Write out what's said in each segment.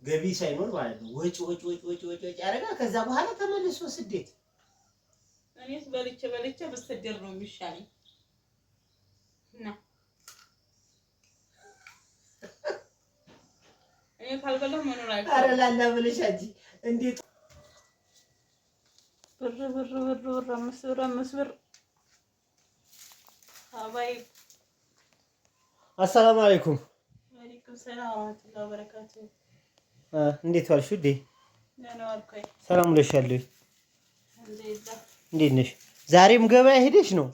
ገቢ ሳይኖር ማለት ነው። ወጪ ያረጋ ከዛ በኋላ ተመልሶ ስደት። እኔስ በልቼ ብሰደር ነው የሚሻለኝ። እና እኔ ካልበላሁ መኖር አይቻልም። ኧረ ላላ ብለሽ አንቺ እንዴት ብር 5 ብር አባይ። አሰላሙ አለይኩም። ወአለይኩም ሰላም ወራህመቱላሂ ወበረካቱ። እንዴት ዋልሽ ውዴ? ደህና ዋልኩኝ። ሰላም ብለሻል? አልሐምዱሊላህ። እንዴት ነሽ? ዛሬም ገበያ ሄደሽ ነው?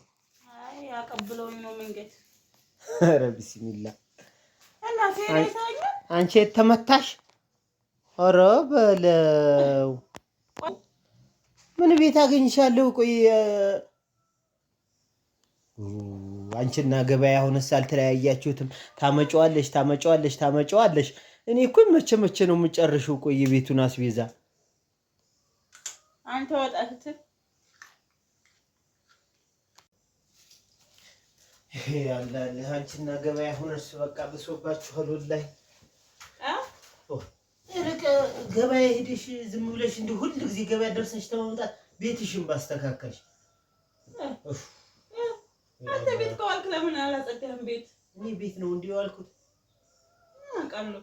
አይ አቀብለውኝ ነው መንገድ። ኧረ ቢስሚላህ እና ሴሬታኛ አንቺ የተመታሽ? ኧረ በለው ምን ቤት አገኝሻለሁ? ቆይ አንቺና ገበያ አሁንስ አልተለያያችሁትም? ታመጫዋለሽ። እኔ እኮ መቼ ነው የምጨርሽው? ቆይ የቤቱን አስቤዛ አንተ ወጣት ይሄ ያለ አንቺና ገበያ አሁንስ በቃ ብሶባችኋል ወላሂ። ገበያ ሄደሽ ዝም ብለሽ እንዲህ ሁሉ ጊዜ ገበያ ደርሰሽ ተመምጣት ቤትሽን ባስተካከልሽ። አንተ ቤት ከዋልክ ለምን አላጸዳህም? ቤት እኔ ቤት ነው እንዲህ ዋልኩት። አውቃለሁ።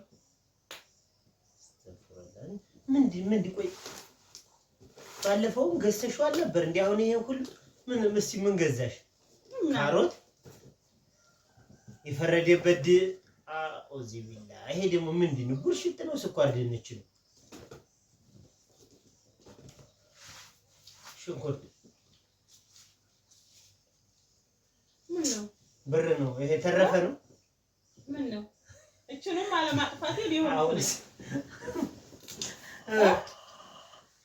ምንድን ቆይ ባለፈውም ገዝተሽዋል ነበር እንዴ? አሁን ይሄ ሁሉ ምን ገዛሽ? ካሮት የፈረደበት ኦዚ ቢላ። ይሄ ደግሞ ምንድን ነው? ጉርሽት ነው? ስኳር ድንች ነው? ሽንኩርት ምን ነው? ብር ነው? ይሄ ተረፈ ነው? ምን ነው? እችንም አለማጥፋቴ ሊሆን አሁንስ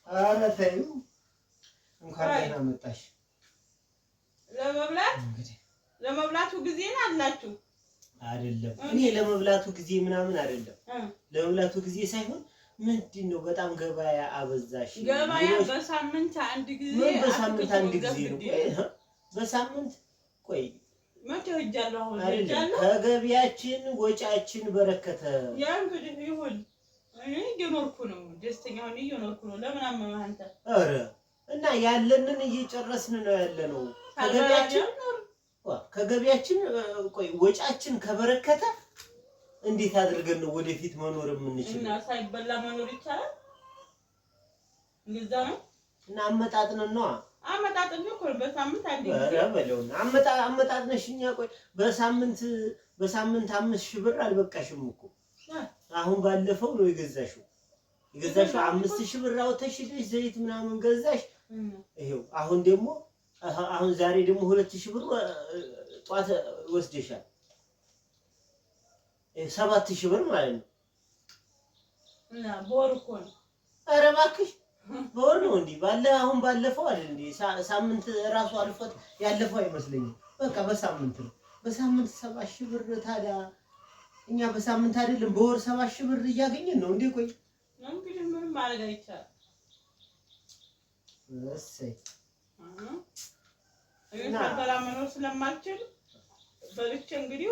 ኧረ ተይው እንኳን ደህና መጣሽ። ለመብላቱ ጊዜ አላችሁ አይደለም? እኔ ለመብላቱ ጊዜ ምናምን አይደለም። ለመብላቱ ጊዜ ሳይሆን ምንድነው በጣም ገበያ አበዛሽ። ገበያ በሳምንት አንድ ጊዜ ነው። በሳምንት ቆይ መቼ ሄጃለሁ? አሁን ሄጃለሁ። ከገቢያችን ወጪያችን በረከተ። ያ እንግዲህ ይሁን። እኔ እየኖርኩ ነው፣ ደስተኛ ሆኜ እየኖርኩ ነው። ለምን አመመህ አንተ? ኧረ እና ያለንን እየጨረስን ነው ያለነው። ከገቢያችን ቆይ ወጪያችን ከበረከተ እንዴት አድርገን ነው ወደፊት መኖር የምንችለው? እና ሳይበላ መኖር ይቻላል? እንደዛ ነው። እና አመጣጥነን ነው አመጣጥን ነው። በሳምንት አንድ ጊዜ ኧረ በለውና አመጣጥነሽኛ። ቆይ በሳምንት 5000 ብር አልበቃሽም እኮ። አሁን ባለፈው ነው የገዛሽው 5000 ብር አውጥተሽ ዘይት ምናምን ገዛሽ። ይሄው አሁን ዛሬ ደግሞ 2000 ብር ጧት ወስደሻል። 7000 ብር ማለት ነው። እና በወር እኮ ነው። ኧረ እባክሽ በወር ነው እንዴ? አሁን ባለፈው አይደል እንዴ? ሳምንት ራሱ አልፎት ያለፈው አይመስለኝም። በቃ በሳምንት ነው። በሳምንት 7000 ብር። ታዲያ እኛ በሳምንት አይደለም በወር 7000 ብር እያገኘን ነው እንዴ? ቆይ እንግዲህ ምንም ማድረግ አይቻልም። እሰይ እና በላ መኖር ስለማልችል በልቼ እንግዲህ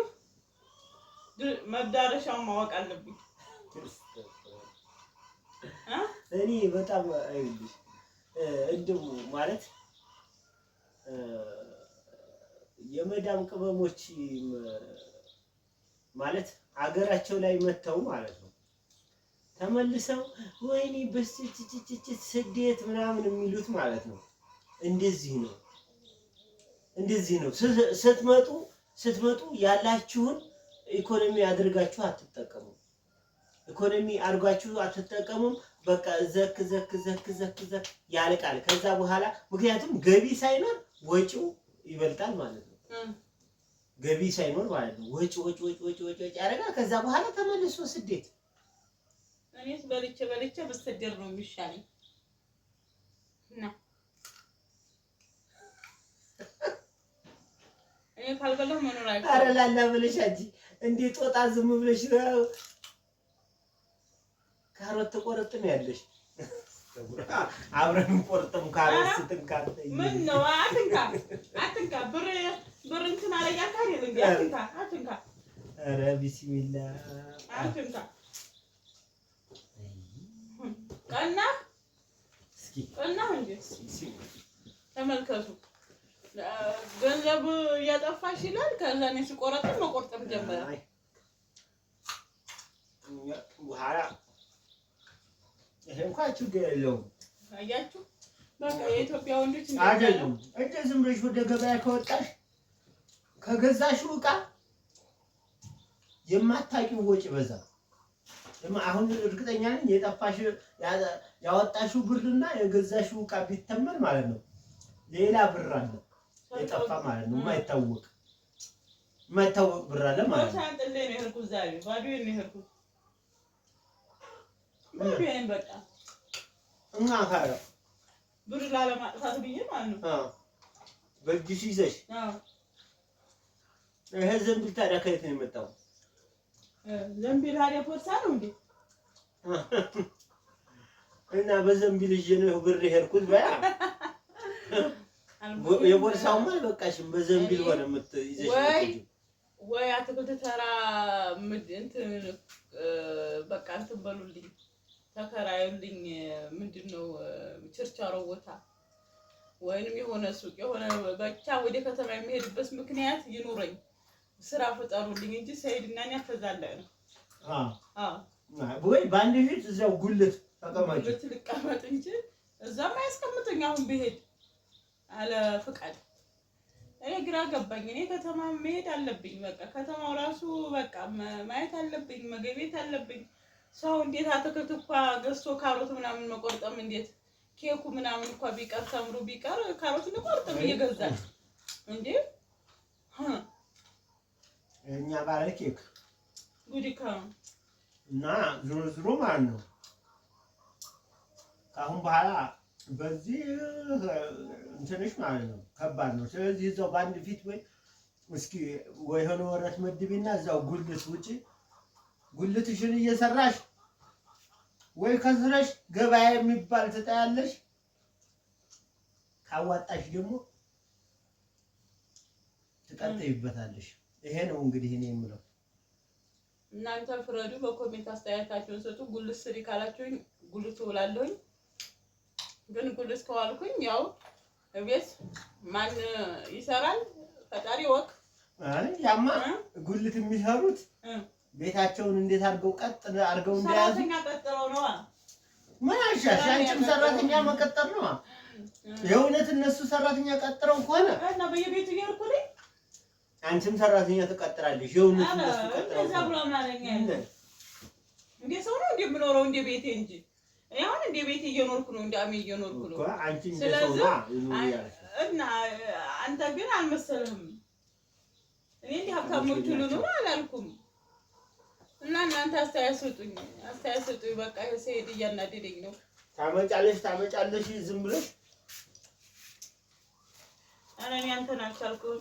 መዳረሻውን ማወቅ አለብኝ። እኔ በጣም አይልሽ እንደው ማለት የመዳም ቅመሞች ማለት አገራቸው ላይ መተው ማለት ነው ተመልሰው ወይኔ በስጭጭጭ ስደት ምናምን የሚሉት ማለት ነው። እንደዚህ ነው። ስትመጡ ያላችሁን ኢኮኖሚ አድርጋችሁ አትጠቀሙ። በቃ ዘክ ያልቃል። ከዛ በኋላ ምክንያቱም ገቢ ሳይኖር ወጪው ይበልጣል ማለት ነው። ገቢ ሳይኖር ማለት ነው ወጪ ያረጋ። ከዛ በኋላ ተመልሶ ስደት። እኔስ በልቼ ብሰደር ነው የሚሻለኝ። እና እኔ ካልበላሁ መኖር አይቻልም። ኧረ ላላ ብለሽ አንቺ እንዴት ጦጣ ዝም ብለሽ ነው ካሮት ተቆረጥም ያለሽ? አብረን ቆርጥም ካሮት ስትንካር ምን ነው? አትንካ ብር እንትን አለኝ አካል እንዴ? አትንካ። ኧረ ቢስሚላህ አትንካ። ቀናህ እስኪ ቀናህ እንዴ ተመልከቱ። ገንዘብ እያጠፋሽ ይላል። ከዛ እኔ ሲቆረጥም መቆርጠም ጀመረ። በኋላ ይሄ እንኳን ችግር የለውም። አያችሁ በቃ የኢትዮጵያ ወንዶች አይደለም እንደ ዝም ብለሽ ወደ ገበያ ከወጣሽ ከገዛሽው ዕቃ የማታውቂው ወጪ በዛ። አሁን እርግጠኛ ነኝ የጠፋሽ ያወጣሽው ብርና የገዛሽው ዕቃ ቢተመን ማለት ነው ሌላ ብር አለ የጠፋ ማለት ነው። የማይታወቅ ብር አለ ማለት ነው። ሳንጥሌ ነው የሄድኩት ዛሬ ባዶዬን ነው የሄድኩት። ባዶዬን በቃ እና ካለ ብር ላለማጥፋት ብዬ ማለት ነው። በእጅሽ ይዘሽ ይሄ ዘንቢል ታዲያ ከየት ነው የመጣው? ዘንቢል ታዲያ ቦርሳ ነው እንዴ? እና በዘንቢል ይዤ ነው ብር የሄድኩት በያ የቦርሳውማ አልበቃሽም። በዘንቢል ሆነ ይዘሽ ወይ አትክልት ተራ እንትን በቃ እንትን በሉልኝ ተከራዩልኝ። ምንድነው ችርቻሮ ቦታ ወይንም የሆነ ሱቅ የሆነ ብቻ ወደ ከተማ የሚሄድበት ምክንያት ይኑረኝ። ስራ ፈጠሩልኝ እንጂ ሰይድና እኔ አፈዛለሁ ነው። ወይ በአንድ ፊት እዛው ጉልት ተቀማጭ ጉልት ልቀመጥ እንጂ እዛም አያስቀምጡኝ። አሁን ብሄድ አለ ፍቃድ እኔ ግራ ገባኝ። እኔ ከተማ መሄድ አለብኝ። በቃ ከተማው ራሱ በቃ ማየት አለብኝ፣ መገቤት አለብኝ። ሰው እንዴት አትክልት እንኳን ገዝቶ ካሮት ምናምን መቆርጠም እንዴት ኬኩ ምናምን እንኳን ቢቀር ተምሩ ቢቀር ካሮት እንቆርጥም እየገዛን እንዴ እኛ ባለ ኬክ ጉዲካ እና ዝሮ ማለት ነው። ከአሁን በኋላ በዚህ እንትንሽ ማለት ነው ከባድ ነው። ስለዚህ እዛው በአንድ ፊት ወይ እስኪ ወይ የሆነ ወረት መድቢና እዛው ጉልት ውጪ ጉልትሽን እየሰራሽ ወይ ከዝረሽ ገበያ የሚባል ትጣያለሽ። ካዋጣሽ ደግሞ ትቀጥይበታለሽ። ይሄ ነው እንግዲህ እኔ የምለው። እናንተ ፍረዱ፣ በኮሜንት አስተያየታችሁን ስጡ። ጉልት ስሪ ካላችሁኝ ጉልት እውላለሁኝ። ግን ጉልት ከዋልኩኝ ያው እቤት ማን ይሰራል? ፈጣሪ ወቅ ያማ ጉልት የሚሰሩት ቤታቸውን እንዴት አድርገው ቀጥ አድርገው እንደያዙ ሰራተኛ ቀጥረው ነው። ምን አሻሽ አንቺም ሰራተኛ መቀጠር ነው። የእውነት እነሱ ሰራተኛ ቀጥረው ከሆነ እና በየቤቱ እየሄድኩኝ አንቺም ሰራተኛ ትቀጥራለሽ። የእውነት እነሱ ቀጥረው እዛ ብሎ ማለኛ እንዴ ሰው ነው እንዴ የምኖረው እንዴ ቤቴ እንጂ አሁን እንደ ቤቴ እየኖርኩ ነው። እንደ አሜ እየኖርኩ ነው። አንቺ እንደ ሰው ነው እና አንተ ግን አልመሰለህም። እኔ እንደ ሀብታሞቹ ልኑር አላልኩም። እና እናንተ አስተያየት ስጡኝ። በቃ ሰይድ እያናደደኝ ነው። ታመጫለሽ ዝም ብለሽ እኔ አንተን አልቻልኩም።